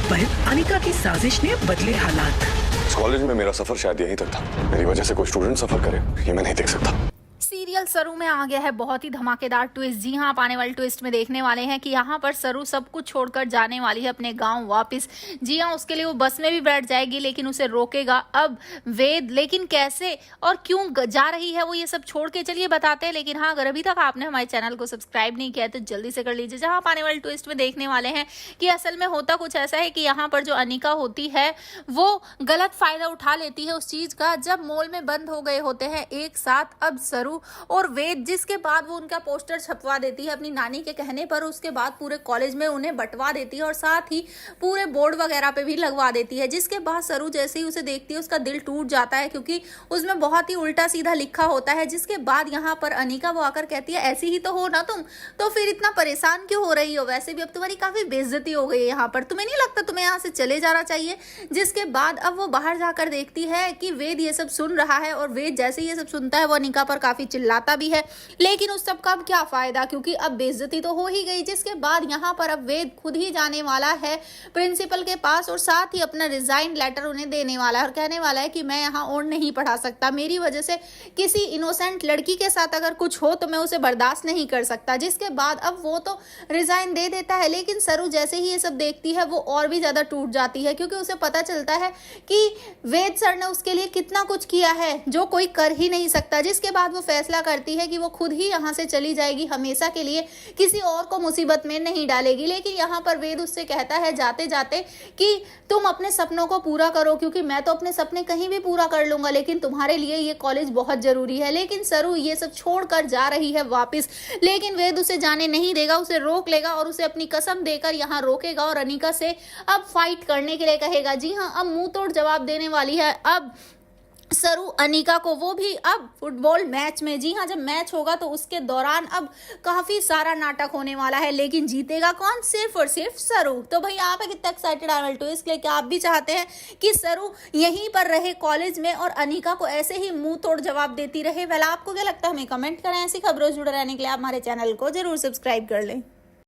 पर अनिका की साजिश ने बदले हालात। कॉलेज में मेरा सफर शायद यहीं तक था। मेरी वजह से कोई स्टूडेंट सफर करे ये मैं नहीं देख सकता। सीरियल सरू में आ गया है बहुत ही धमाकेदार ट्विस्ट। जी हाँ, आप आने वाले ट्विस्ट में देखने वाले हैं कि यहाँ पर सरू सब कुछ छोड़कर जाने वाली है अपने गांव वापस। जी हाँ, उसके लिए वो बस में भी बैठ जाएगी लेकिन उसे रोकेगा अब वेद। लेकिन कैसे और क्यों जा रही है वो, ये सब छोड़ के चलिए बताते हैं। लेकिन हाँ, अगर अभी तक आपने हमारे चैनल को सब्सक्राइब नहीं किया है तो जल्दी से कर लीजिए। जहाँ आप आने वाले ट्विस्ट में देखने वाले हैं कि असल में होता कुछ ऐसा है कि यहाँ पर जो अनिका होती है वो गलत फायदा उठा लेती है उस चीज का, जब मॉल में बंद हो गए होते हैं एक साथ अब सरू और वेद, जिसके बाद वो उनका पोस्टर छपवा देती है अपनी नानी के कहने पर। उसके बाद पूरे कॉलेज में उन्हें बंटवा देती है और साथ ही पूरे बोर्ड वगैरह पे भी लगवा देती है। जिसके बाद सरू जैसे ही उसे देखती है उसका दिल टूट जाता है क्योंकि उसमें बहुत ही उल्टा सीधा लिखा होता है। जिसके बाद यहाँ पर अनिका वो आकर कहती है ऐसी ही तो हो ना तुम, तो फिर इतना परेशान क्यों हो रही हो, वैसे भी अब तुम्हारी काफी बेइज्जती हो गई है यहाँ पर, तुम्हें नहीं लगता तुम्हें यहाँ से चले जाना चाहिए। जिसके बाद अब वो बाहर जाकर देखती है कि वेद ये सब सुन रहा है और वेद जैसे ही ये सब सुनता है वो अनिका पर काफी चिल्लाता भी है। लेकिन उस सब का अब क्या फायदा क्योंकि अब बेइज्जती तो हो ही गई। जिसके बाद यहाँ पर अब वेद खुद ही जाने वाला है प्रिंसिपल के पास और साथ ही अपना रिजाइन लेटर उन्हें देने वाला है और कहने वाला है कि मैं यहाँ और नहीं पढ़ा सकता, मेरी वजह से किसी इनोसेंट लड़की के साथ अगर कुछ हो तो मैं उसे बर्दाश्त नहीं कर सकता। जिसके बाद अब वो तो रिजाइन दे देता है लेकिन सरू जैसे ही ये सब देखती है वो और भी ज्यादा टूट जाती है क्योंकि उसे पता चलता है कि वेद सर ने उसके लिए कितना कुछ किया है जो कोई कर ही नहीं सकता। जिसके बाद वो फैसला करती है कि वो खुद ही यहाँ से चली जाएगी, हमेशा के लिए किसी और को मुसीबत में नहीं डालेगी। लेकिन यहाँ पर वेद उससे कहता है जाते जाते कि तुम अपने सपनों को पूरा करो क्योंकि मैं तो अपने सपने कहीं भी पूरा कर लूंगा लेकिन तुम्हारे लिए ये कॉलेज बहुत जरूरी है। लेकिन सरू ये सब छोड़कर जा रही है वापस, लेकिन वेद उसे जाने नहीं देगा, उसे रोक लेगा और उसे अपनी कसम देकर यहाँ रोकेगा और अनिका से अब फाइट करने के लिए कहेगा। जी हाँ, अब मुंह तोड़ जवाब देने वाली है अब सरू अनिका को, वो भी अब फुटबॉल मैच में। जी हाँ, जब मैच होगा तो उसके दौरान अब काफी सारा नाटक होने वाला है लेकिन जीतेगा कौन, सिर्फ और सिर्फ सरू। तो भाई आप कितना एक्साइटेड आने वाले ट्विस्ट लेके, आप भी चाहते हैं कि सरू यहीं पर रहे कॉलेज में और अनिका को ऐसे ही मुंह तोड़ जवाब देती रहे। वेल आपको क्या लगता है हमें कमेंट करें। ऐसी खबरों से जुड़े रहने के लिए आप हमारे चैनल को जरूर सब्सक्राइब कर लें।